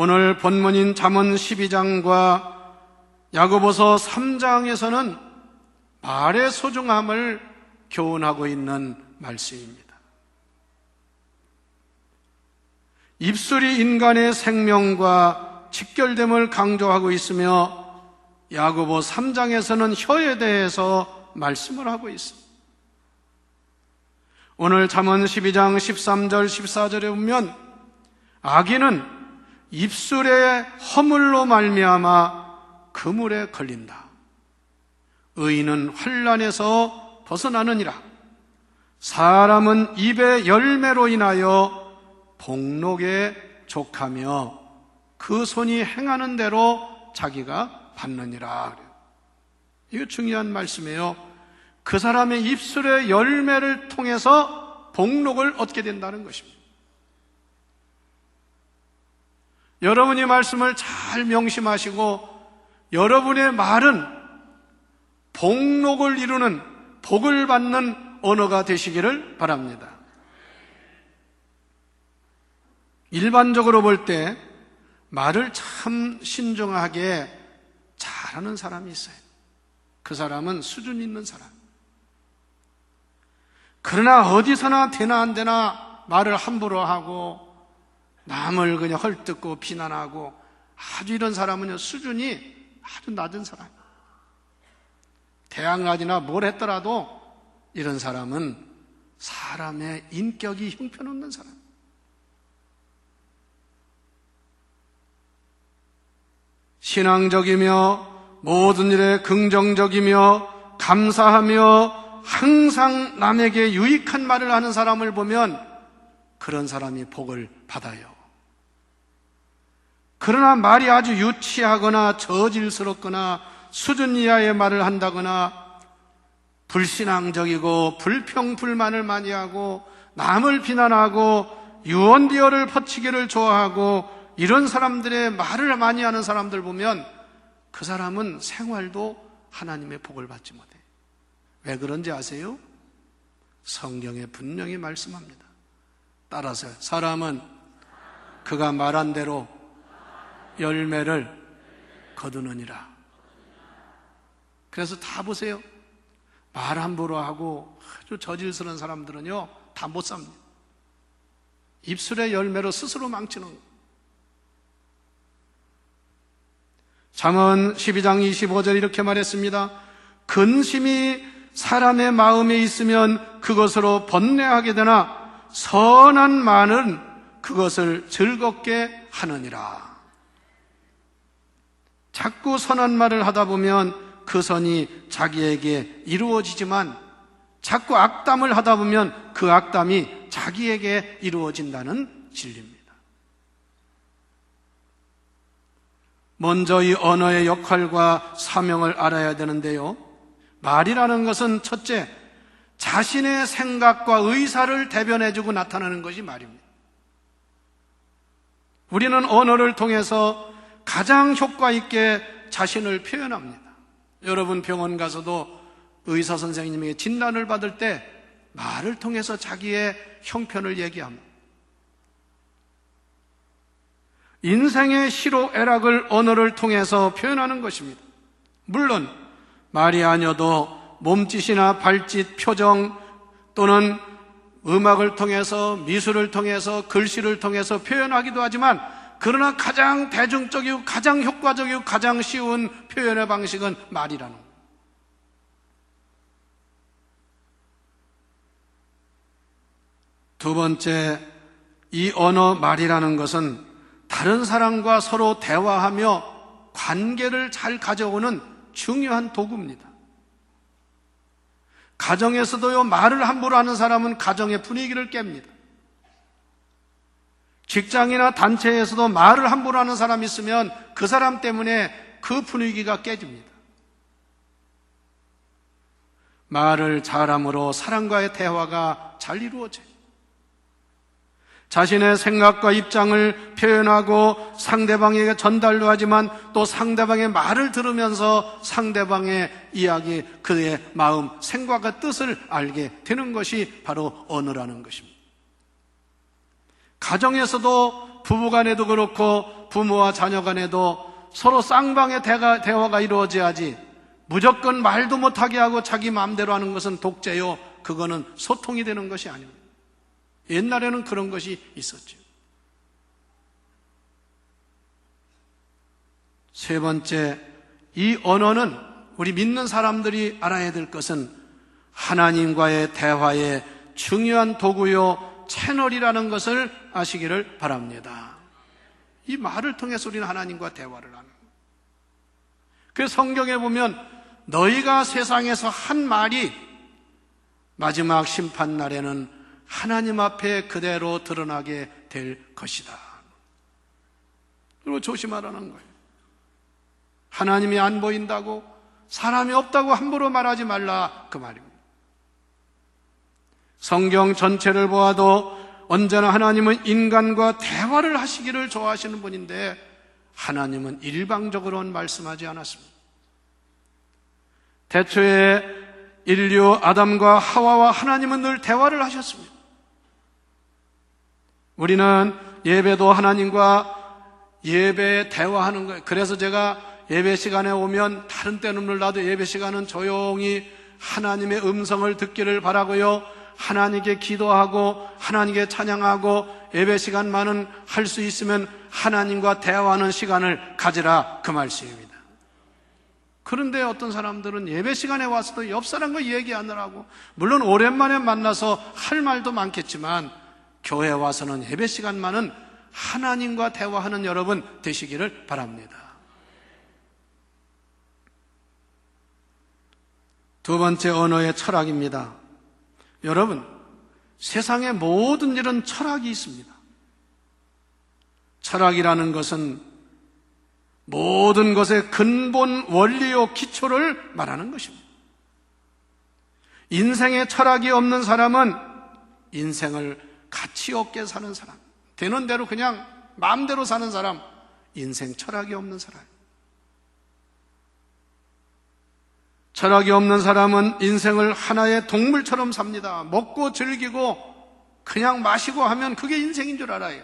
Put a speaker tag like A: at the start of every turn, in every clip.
A: 오늘 본문인 잠언 12장과 야고보서 3장에서는 말의 소중함을 교훈하고 있는 말씀입니다. 입술이 인간의 생명과 직결됨을 강조하고 있으며 야고보 3장에서는 혀에 대해서 말씀을 하고 있습니다. 오늘 잠언 12장 13절 14절에 보면 악인은 입술의 허물로 말미암아 그물에 걸린다. 의인은 환난에서 벗어나느니라. 사람은 입의 열매로 인하여 복록에 족하며 그 손이 행하는 대로 자기가 받느니라. 이거 중요한 말씀이에요. 그 사람의 입술의 열매를 통해서 복록을 얻게 된다는 것입니다. 여러분이 말씀을 잘 명심하시고 여러분의 말은 복록을 이루는, 복을 받는 언어가 되시기를 바랍니다. 일반적으로 볼 때 말을 참 신중하게 잘하는 사람이 있어요. 그 사람은 수준 있는 사람. 그러나 어디서나 되나 안 되나 말을 함부로 하고 남을 그냥 헐뜯고 비난하고 아주 이런 사람은요, 수준이 아주 낮은 사람. 대학 가지나 뭘 했더라도 이런 사람은 사람의 인격이 형편없는 사람. 신앙적이며 모든 일에 긍정적이며 감사하며 항상 남에게 유익한 말을 하는 사람을 보면 그런 사람이 복을 받아요. 그러나 말이 아주 유치하거나 저질스럽거나 수준 이하의 말을 한다거나 불신앙적이고 불평불만을 많이 하고 남을 비난하고 유언비어를 퍼치기를 좋아하고 이런 사람들의 말을 많이 하는 사람들 보면 그 사람은 생활도 하나님의 복을 받지 못해. 왜 그런지 아세요? 성경에 분명히 말씀합니다. 따라서 사람은 그가 말한 대로 열매를 거두느니라. 그래서 다 보세요. 말 함부로 하고 아주 저질스러운 사람들은요, 다 못 삽니다. 입술의 열매로 스스로 망치는 거예요. 잠언 12장 25절 이렇게 말했습니다. 근심이 사람의 마음에 있으면 그것으로 번뇌하게 되나 선한 말은 그것을 즐겁게 하느니라. 자꾸 선한 말을 하다 보면 그 선이 자기에게 이루어지지만 자꾸 악담을 하다 보면 그 악담이 자기에게 이루어진다는 진리입니다. 먼저 이 언어의 역할과 사명을 알아야 되는데요, 말이라는 것은 첫째, 자신의 생각과 의사를 대변해주고 나타나는 것이 말입니다. 우리는 언어를 통해서 가장 효과 있게 자신을 표현합니다. 여러분 병원 가서도 의사 선생님에게 진단을 받을 때 말을 통해서 자기의 형편을 얘기합니다. 인생의 희로애락을 언어를 통해서 표현하는 것입니다. 물론 말이 아니어도 몸짓이나 발짓, 표정 또는 음악을 통해서, 미술을 통해서, 글씨를 통해서 표현하기도 하지만 그러나 가장 대중적이고 가장 효과적이고 가장 쉬운 표현의 방식은 말이라는 거예요. 두 번째, 이 언어 말이라는 것은 다른 사람과 서로 대화하며 관계를 잘 가져오는 중요한 도구입니다. 가정에서도요, 말을 함부로 하는 사람은 가정의 분위기를 깹니다. 직장이나 단체에서도 말을 함부로 하는 사람이 있으면 그 사람 때문에 그 분위기가 깨집니다. 말을 잘함으로 사람과의 대화가 잘 이루어져요. 자신의 생각과 입장을 표현하고 상대방에게 전달도 하지만 또 상대방의 말을 들으면서 상대방의 이야기, 그의 마음, 생각과 뜻을 알게 되는 것이 바로 언어라는 것입니다. 가정에서도 부부간에도 그렇고 부모와 자녀 간에도 서로 쌍방의 대화가 이루어져야지 무조건 말도 못하게 하고 자기 마음대로 하는 것은 독재요. 그거는 소통이 되는 것이 아닙니다. 옛날에는 그런 것이 있었죠. 세 번째, 이 언어는 우리 믿는 사람들이 알아야 될 것은 하나님과의 대화의 중요한 도구요 채널이라는 것을 아시기를 바랍니다. 이 말을 통해서 우리는 하나님과 대화를 하는 거예요. 그 성경에 보면 너희가 세상에서 한 말이 마지막 심판날에는 하나님 앞에 그대로 드러나게 될 것이다. 그리고 조심하라는 거예요. 하나님이 안 보인다고, 사람이 없다고 함부로 말하지 말라, 그 말입니다. 성경 전체를 보아도 언제나 하나님은 인간과 대화를 하시기를 좋아하시는 분인데 하나님은 일방적으로는 말씀하지 않았습니다. 태초에 인류 아담과 하와와 하나님은 늘 대화를 하셨습니다. 우리는 예배도 하나님과 예배에 대화하는 거예요. 그래서 제가 예배 시간에 오면 다른 때는 몰라도 예배 시간은 조용히 하나님의 음성을 듣기를 바라고요. 하나님께 기도하고 하나님께 찬양하고 예배 시간만은 할 수 있으면 하나님과 대화하는 시간을 가지라, 그 말씀입니다. 그런데 어떤 사람들은 예배 시간에 와서도 옆 사람과 얘기하느라고, 물론 오랜만에 만나서 할 말도 많겠지만 교회에 와서는 예배 시간만은 하나님과 대화하는 여러분 되시기를 바랍니다. 두 번째, 언어의 철학입니다. 여러분, 세상의 모든 일은 철학이 있습니다. 철학이라는 것은 모든 것의 근본 원리요 기초를 말하는 것입니다. 인생에 철학이 없는 사람은 인생을 가치 없게 사는 사람, 되는 대로 그냥 마음대로 사는 사람, 인생 철학이 없는 사람. 철학이 없는 사람은 인생을 하나의 동물처럼 삽니다. 먹고 즐기고 그냥 마시고 하면 그게 인생인 줄 알아요.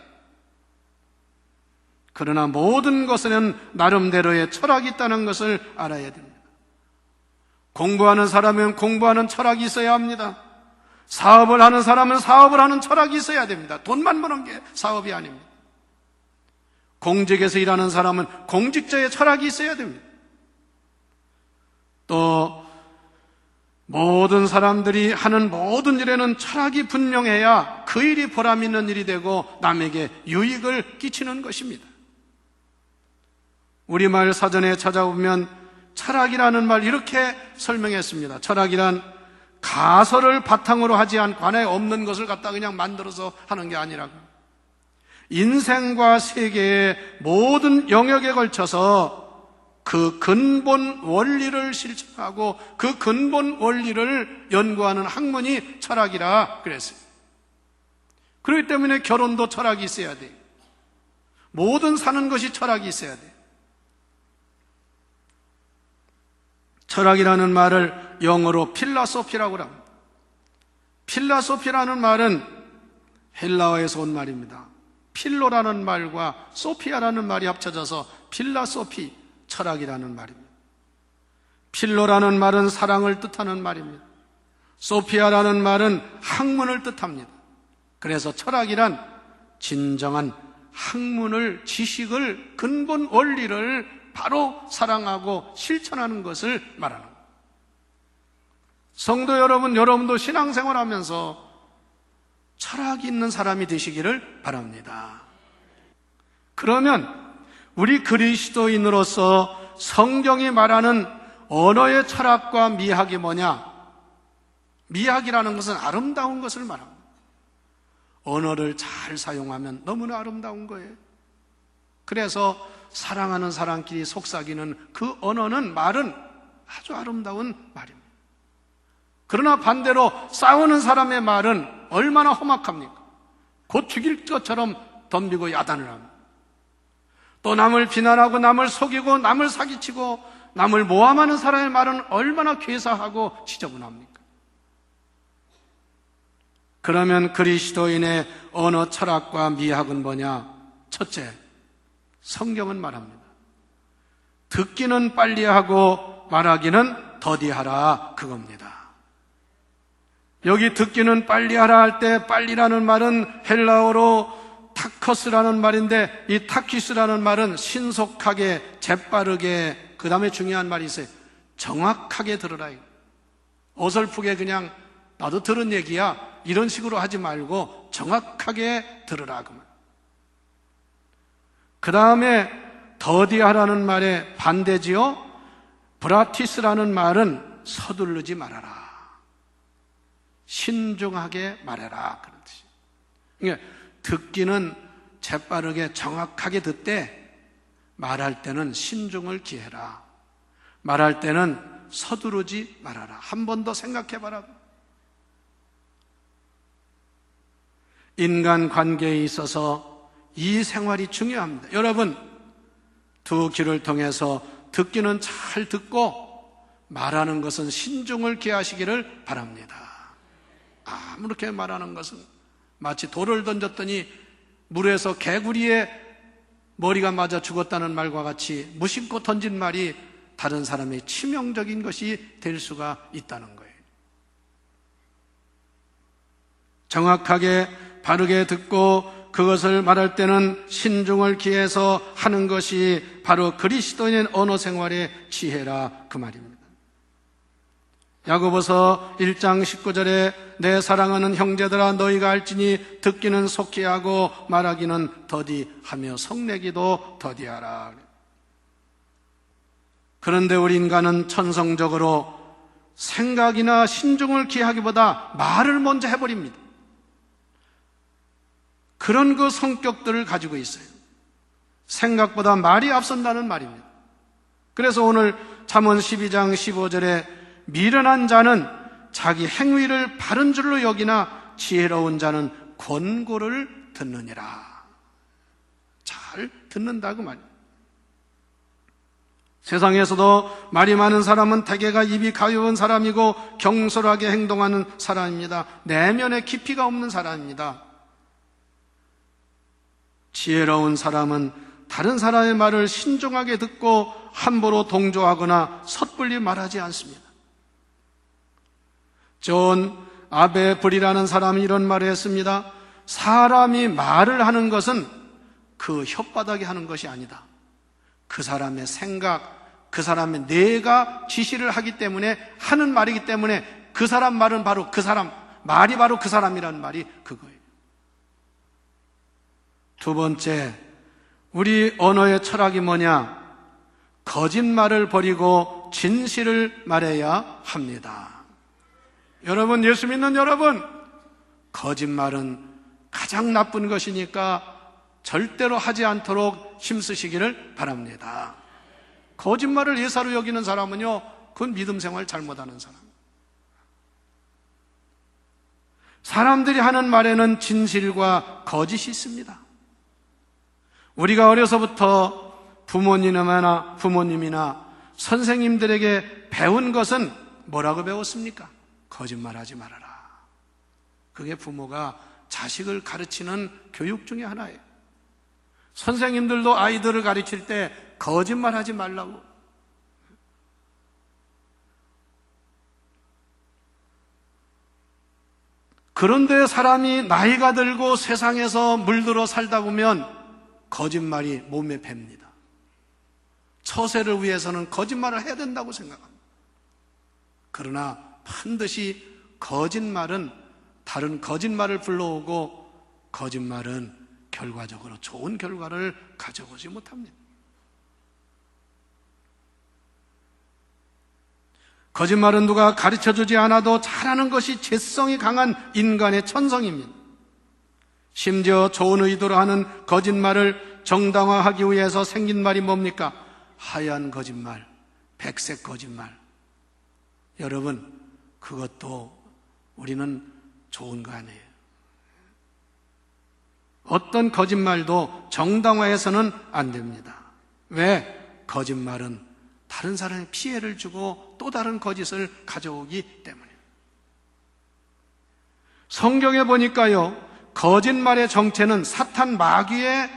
A: 그러나 모든 것에는 나름대로의 철학이 있다는 것을 알아야 됩니다. 공부하는 사람은 공부하는 철학이 있어야 합니다. 사업을 하는 사람은 사업을 하는 철학이 있어야 됩니다. 돈만 버는 게 사업이 아닙니다. 공직에서 일하는 사람은 공직자의 철학이 있어야 됩니다. 또 모든 사람들이 하는 모든 일에는 철학이 분명해야 그 일이 보람 있는 일이 되고 남에게 유익을 끼치는 것입니다. 우리말 사전에 찾아보면 철학이라는 말 이렇게 설명했습니다. 철학이란 가설을 바탕으로 하지 않고 하나에 없는 것을 갖다 그냥 만들어서 하는 게 아니라고. 인생과 세계의 모든 영역에 걸쳐서 그 근본 원리를 실천하고 그 근본 원리를 연구하는 학문이 철학이라 그랬어요. 그렇기 때문에 결혼도 철학이 있어야 돼요. 모든 사는 것이 철학이 있어야 돼요. 철학이라는 말을 영어로 필라소피라고 합니다. 필라소피라는 말은 헬라어에서 온 말입니다. 필로라는 말과 소피아라는 말이 합쳐져서 필라소피, 철학이라는 말입니다. 필로라는 말은 사랑을 뜻하는 말입니다. 소피아라는 말은 학문을 뜻합니다. 그래서 철학이란 진정한 학문을, 지식을, 근본 원리를 바로 사랑하고 실천하는 것을 말하는 거예요. 성도 여러분, 여러분도 신앙생활하면서 철학이 있는 사람이 되시기를 바랍니다. 그러면 우리 그리스도인으로서 성경이 말하는 언어의 철학과 미학이 뭐냐? 미학이라는 것은 아름다운 것을 말합니다. 언어를 잘 사용하면 너무나 아름다운 거예요. 그래서 사랑하는 사람끼리 속삭이는 그 언어는, 말은 아주 아름다운 말입니다. 그러나 반대로 싸우는 사람의 말은 얼마나 험악합니까? 곧 죽일 것처럼 덤비고 야단을 합니다. 또 남을 비난하고 남을 속이고 남을 사기치고 남을 모함하는 사람의 말은 얼마나 괴사하고 지저분합니까? 그러면 그리스도인의 언어 철학과 미학은 뭐냐? 첫째, 성경은 말합니다. 듣기는 빨리 하고 말하기는 더디하라, 그겁니다. 여기 듣기는 빨리 하라 할 때 빨리라는 말은 헬라어로 타커스라는 말인데, 이 타키스라는 말은 신속하게, 재빠르게, 그 다음에 중요한 말이 있어요. 정확하게 들으라. 어설프게 그냥 나도 들은 얘기야 이런 식으로 하지 말고 정확하게 들으라, 그 말. 그 다음에 더디하라는 말의 반대지요. 브라티스라는 말은 서두르지 말아라, 신중하게 말해라, 그런 뜻이에요. 그러니까 듣기는 재빠르게 정확하게 듣되 말할 때는 신중을 기해라, 말할 때는 서두르지 말아라, 한 번 더 생각해봐라. 인간관계에 있어서 이 생활이 중요합니다. 여러분, 두 귀를 통해서 듣기는 잘 듣고 말하는 것은 신중을 기하시기를 바랍니다. 아무렇게 말하는 것은 마치 돌을 던졌더니 물에서 개구리의 머리가 맞아 죽었다는 말과 같이 무심코 던진 말이 다른 사람의 치명적인 것이 될 수가 있다는 거예요. 정확하게 바르게 듣고 그것을 말할 때는 신중을 기해서 하는 것이 바로 그리스도인의 언어 생활의 지혜라, 그 말입니다. 야고보서 1장 19절에 내 사랑하는 형제들아 너희가 알지니 듣기는 속히 하고 말하기는 더디하며 성내기도 더디하라. 그런데 우리 인간은 천성적으로 생각이나 신중을 기하기보다 말을 먼저 해버립니다. 그런 그 성격들을 가지고 있어요. 생각보다 말이 앞선다는 말입니다. 그래서 오늘 잠언 12장 15절에 미련한 자는 자기 행위를 바른 줄로 여기나 지혜로운 자는 권고를 듣느니라. 잘 듣는다고 말입니다. 세상에서도 말이 많은 사람은 대개가 입이 가벼운 사람이고 경솔하게 행동하는 사람입니다. 내면에 깊이가 없는 사람입니다. 지혜로운 사람은 다른 사람의 말을 신중하게 듣고 함부로 동조하거나 섣불리 말하지 않습니다. 존 아베블이라는 사람이 이런 말을 했습니다. 사람이 말을 하는 것은 그 혓바닥에 하는 것이 아니다. 그 사람의 생각, 그 사람의 뇌가 지시를 하기 때문에 하는 말이기 때문에 그 사람 말은 바로 그 사람, 말이 바로 그 사람이라는 말이 그거예요. 두 번째, 우리 언어의 철학이 뭐냐? 거짓말을 버리고 진실을 말해야 합니다. 여러분, 예수 믿는 여러분, 거짓말은 가장 나쁜 것이니까 절대로 하지 않도록 힘쓰시기를 바랍니다. 거짓말을 예사로 여기는 사람은요, 그건 믿음 생활 잘못하는 사람. 사람들이 하는 말에는 진실과 거짓이 있습니다. 우리가 어려서부터 부모님이나 선생님들에게 배운 것은 뭐라고 배웠습니까? 거짓말하지 말아라. 그게 부모가 자식을 가르치는 교육 중에 하나예요. 선생님들도 아이들을 가르칠 때 거짓말하지 말라고. 그런데 사람이 나이가 들고 세상에서 물들어 살다 보면 거짓말이 몸에 뱄니다. 처세를 위해서는 거짓말을 해야 된다고 생각합니다. 그러나 반드시 거짓말은 다른 거짓말을 불러오고 거짓말은 결과적으로 좋은 결과를 가져오지 못합니다. 거짓말은 누가 가르쳐주지 않아도 잘하는 것이 죄성이 강한 인간의 천성입니다. 심지어 좋은 의도로 하는 거짓말을 정당화하기 위해서 생긴 말이 뭡니까? 하얀 거짓말, 백색 거짓말. 여러분, 그것도 우리는 좋은 거 아니에요. 어떤 거짓말도 정당화해서는 안 됩니다. 왜? 거짓말은 다른 사람에 피해를 주고 또 다른 거짓을 가져오기 때문에. 성경에 보니까요, 거짓말의 정체는 사탄 마귀의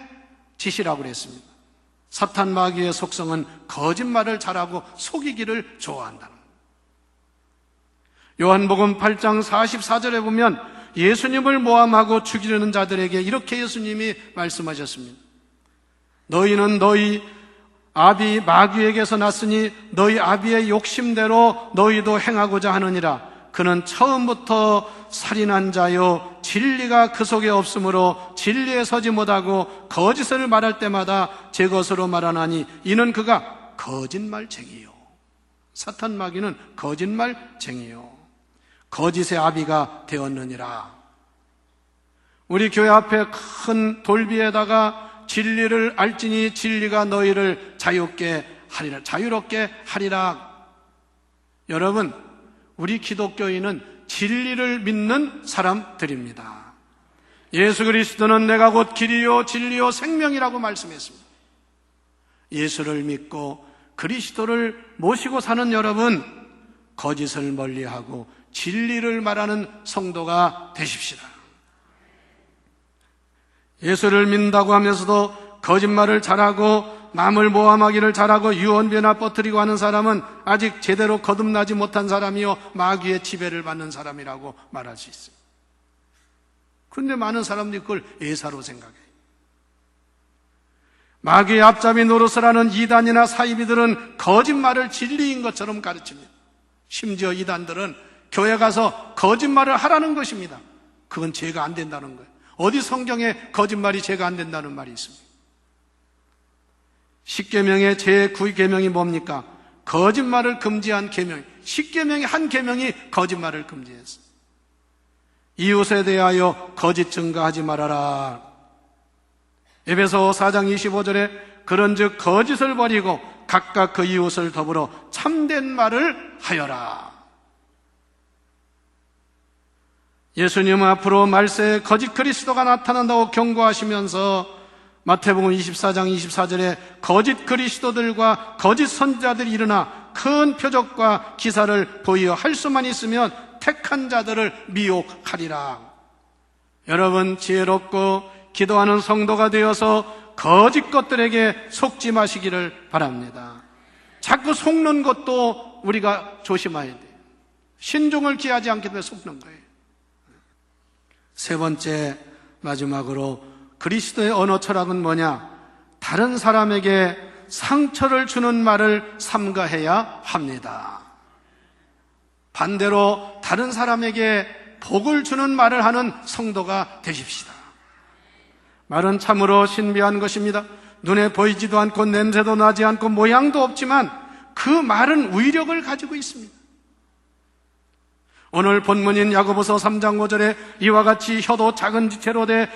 A: 짓이라고 그랬습니다. 사탄 마귀의 속성은 거짓말을 잘하고 속이기를 좋아한다는 거예요. 요한복음 8장 44절에 보면 예수님을 모함하고 죽이려는 자들에게 이렇게 예수님이 말씀하셨습니다. 너희는 너희 아비 마귀에게서 났으니 너희 아비의 욕심대로 너희도 행하고자 하느니라. 그는 처음부터 살인한 자요 진리가 그 속에 없으므로 진리에 서지 못하고 거짓을 말할 때마다 제 것으로 말하나니 이는 그가 거짓말쟁이요. 사탄 마귀는 거짓말쟁이요 거짓의 아비가 되었느니라. 우리 교회 앞에 큰 돌비에다가 진리를 알지니 진리가 너희를 자유롭게 하리라. 여러분, 우리 기독교인은 진리를 믿는 사람들입니다. 예수 그리스도는 내가 곧 길이요 진리요 생명이라고 말씀했습니다. 예수를 믿고 그리스도를 모시고 사는 여러분, 거짓을 멀리하고 진리를 말하는 성도가 되십시다. 예수를 믿는다고 하면서도 거짓말을 잘하고 남을 모함하기를 잘하고 유언비어나 퍼뜨리고 하는 사람은 아직 제대로 거듭나지 못한 사람이요 마귀의 지배를 받는 사람이라고 말할 수 있습니다. 그런데 많은 사람들이 그걸 예사로 생각해요. 마귀의 앞잡이 노릇을 하는 이단이나 사이비들은 거짓말을 진리인 것처럼 가르칩니다. 심지어 이단들은 교회 가서 거짓말을 하라는 것입니다. 그건 죄가 안 된다는 거예요. 어디 성경에 거짓말이 죄가 안 된다는 말이 있습니다. 10계명의 제9계명이 뭡니까? 거짓말을 금지한 계명. 10계명의 한 계명이 거짓말을 금지했어요. 이웃에 대하여 거짓 증거하지 말아라. 에베소 4장 25절에 그런즉 거짓을 버리고 각각 그 이웃을 더불어 참된 말을 하여라. 예수님은 앞으로 말세에 거짓 그리스도가 나타난다고 경고하시면서 마태복음 24장 24절에 거짓 그리스도들과 거짓 선지자들이 일어나 큰 표적과 기사를 보이어 할 수만 있으면 택한 자들을 미혹하리라. 여러분, 지혜롭고 기도하는 성도가 되어서 거짓 것들에게 속지 마시기를 바랍니다. 자꾸 속는 것도 우리가 조심해야 돼요. 신중을 기하지 않기 때문에 속는 거예요. 세 번째, 마지막으로 그리스도의 언어 철학은 뭐냐? 다른 사람에게 상처를 주는 말을 삼가해야 합니다. 반대로 다른 사람에게 복을 주는 말을 하는 성도가 되십시다. 말은 참으로 신비한 것입니다. 눈에 보이지도 않고 냄새도 나지 않고 모양도 없지만 그 말은 위력을 가지고 있습니다. 오늘 본문인 야고보서 3장 5절에 이와 같이 혀도 작은 지체로 돼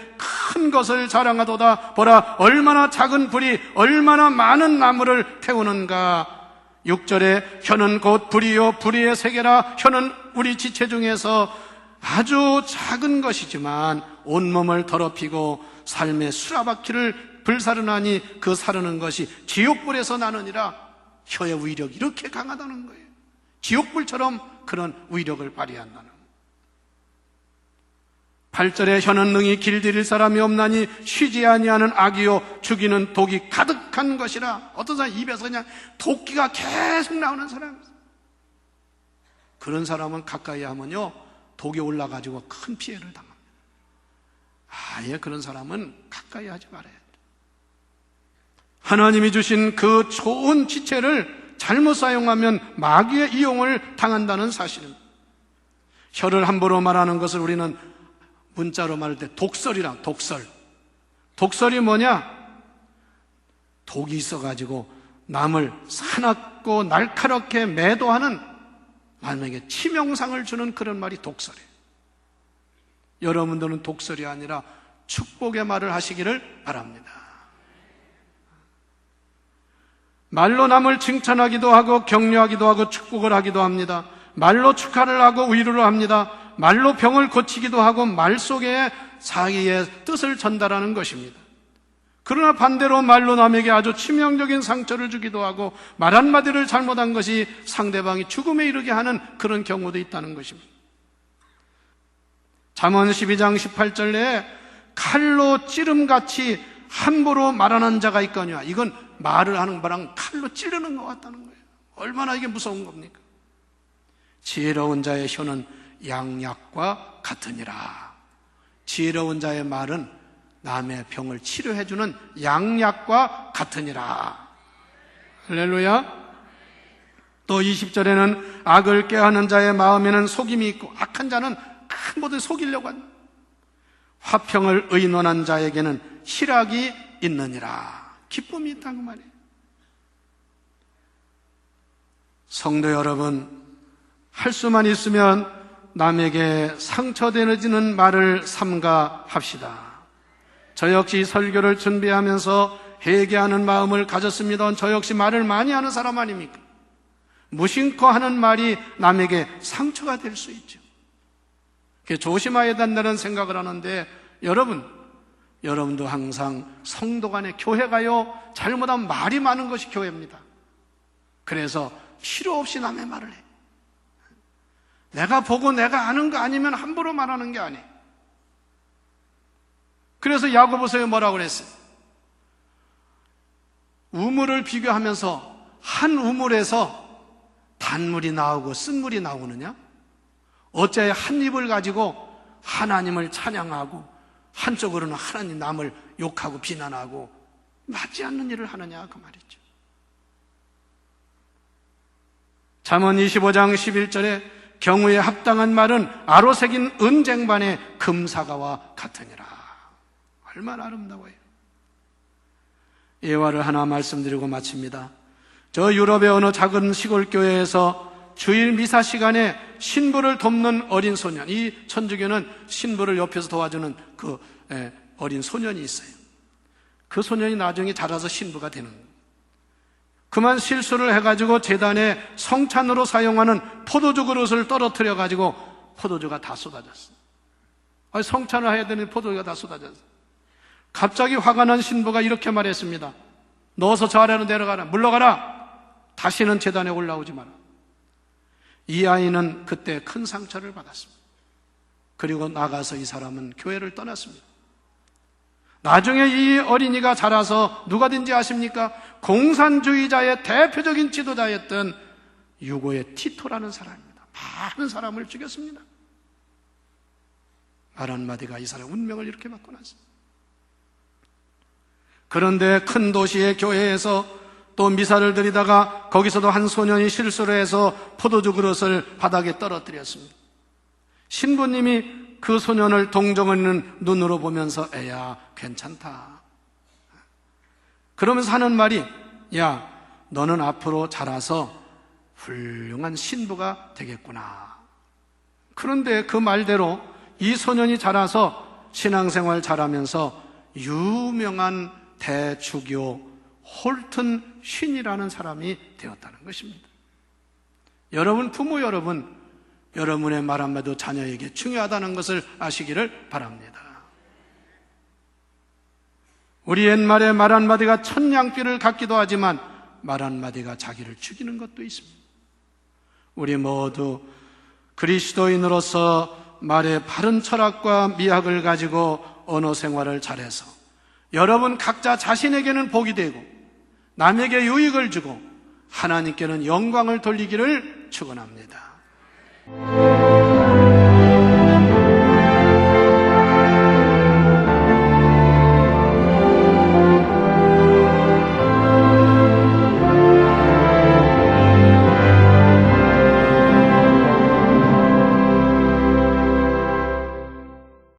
A: 큰 것을 자랑하도다. 보라, 얼마나 작은 불이 얼마나 많은 나무를 태우는가. 6절에 혀는 곧 불이요 불의의 세계라. 혀는 우리 지체 중에서 아주 작은 것이지만 온몸을 더럽히고 삶의 수라바퀴를 불사르나니 그 사르는 것이 지옥불에서 나느니라. 혀의 위력이 이렇게 강하다는 거예요. 지옥불처럼 그런 위력을 발휘한다는 거예요. 8절에 혀는 능히 길들일 사람이 없나니 쉬지 아니하는 악이요 죽이는 독이 가득한 것이라. 어떤 사람 입에서 그냥 도끼가 계속 나오는 사람, 그런 사람은 가까이 하면요 독이 올라가지고 큰 피해를 당합니다. 아예 그런 사람은 가까이 하지 말아야 돼요. 하나님이 주신 그 좋은 지체를 잘못 사용하면 마귀의 이용을 당한다는 사실은, 혀를 함부로 말하는 것을 우리는 문자로 말할 때 독설이랑 독설이 뭐냐? 독이 있어가지고 남을 사납고 날카롭게 매도하는, 남에게 치명상을 주는 그런 말이 독설이에요. 여러분들은 독설이 아니라 축복의 말을 하시기를 바랍니다. 말로 남을 칭찬하기도 하고 격려하기도 하고 축복을 하기도 합니다. 말로 축하를 하고 위로를 합니다. 말로 병을 고치기도 하고 말 속에 자기의 뜻을 전달하는 것입니다. 그러나 반대로 말로 남에게 아주 치명적인 상처를 주기도 하고 말 한마디를 잘못한 것이 상대방이 죽음에 이르게 하는 그런 경우도 있다는 것입니다. 잠언 12장 18절에 칼로 찌름같이 함부로 말하는 자가 있거니와. 이건 말을 하는 바랑 칼로 찌르는 것 같다는 거예요. 얼마나 이게 무서운 겁니까? 지혜로운 자의 혀는 양약과 같으니라. 지혜로운 자의 말은 남의 병을 치료해주는 양약과 같으니라. 할렐루야. 또 20절에는 악을 꾀하는 자의 마음에는 속임이 있고 악한 자는 큰 모든 속이려고 한다. 화평을 의논한 자에게는 희락이 있느니라. 기쁨이 있다고 말이에요. 성도 여러분, 할 수만 있으면 남에게 상처되는 말을 삼가합시다. 저 역시 설교를 준비하면서 회개하는 마음을 가졌습니다. 저 역시 말을 많이 하는 사람 아닙니까? 무심코 하는 말이 남에게 상처가 될 수 있죠. 조심해야 된다는 생각을 하는데, 여러분도 항상 성도 간에 교회 가요, 잘못하면 말이 많은 것이 교회입니다. 그래서 필요 없이 남의 말을 해. 내가 보고 내가 아는 거 아니면 함부로 말하는 게 아니에요. 그래서 야고보서에 뭐라고 그랬어요? 우물을 비교하면서 한 우물에서 단물이 나오고 쓴물이 나오느냐? 어째 한 입을 가지고 하나님을 찬양하고 한쪽으로는 하나님 남을 욕하고 비난하고 맞지 않는 일을 하느냐, 그 말이죠. 잠언 25장 11절에 경우에 합당한 말은 아로 새긴 은쟁반의 금사과와 같으니라. 얼마나 아름다워요. 예화를 하나 말씀드리고 마칩니다. 저 유럽의 어느 작은 시골 교회에서 주일 미사 시간에 신부를 돕는 어린 소년, 이 천주교는 신부를 옆에서 도와주는 그 어린 소년이 있어요. 그 소년이 나중에 자라서 신부가 되는 거예요. 그만 실수를 해가지고 제단에 성찬으로 사용하는 포도주 그릇을 떨어뜨려 가지고 포도주가 다 쏟아졌어요. 성찬을 해야 되는 포도주가 다 쏟아졌어요. 갑자기 화가 난 신부가 이렇게 말했습니다. 넣어서 저 아래로 내려가라. 물러가라. 다시는 제단에 올라오지 마라. 이 아이는 그때 큰 상처를 받았습니다. 그리고 나가서 이 사람은 교회를 떠났습니다. 나중에 이 어린이가 자라서 누가 된지 아십니까? 공산주의자의 대표적인 지도자였던 유고의 티토라는 사람입니다. 많은 사람을 죽였습니다. 말 한마디가 이 사람의 운명을 이렇게 바꿔놨습니다. 그런데 큰 도시의 교회에서 또 미사를 드리다가 거기서도 한 소년이 실수를 해서 포도주 그릇을 바닥에 떨어뜨렸습니다. 신부님이 그 소년을 동정하는 눈으로 보면서 애야 괜찮다 그러면서 하는 말이, 야 너는 앞으로 자라서 훌륭한 신부가 되겠구나. 그런데 그 말대로 이 소년이 자라서 신앙생활 잘하면서 유명한 대주교 홀튼 쉰이라는 사람이 되었다는 것입니다. 여러분, 부모 여러분, 여러분의 말 한마디도 자녀에게 중요하다는 것을 아시기를 바랍니다. 우리 옛말에 말 한마디가 천냥귀를 갖기도 하지만 말 한마디가 자기를 죽이는 것도 있습니다. 우리 모두 그리스도인으로서 말의 바른 철학과 미학을 가지고 언어 생활을 잘해서 여러분 각자 자신에게는 복이 되고 남에게 유익을 주고 하나님께는 영광을 돌리기를 축원합니다.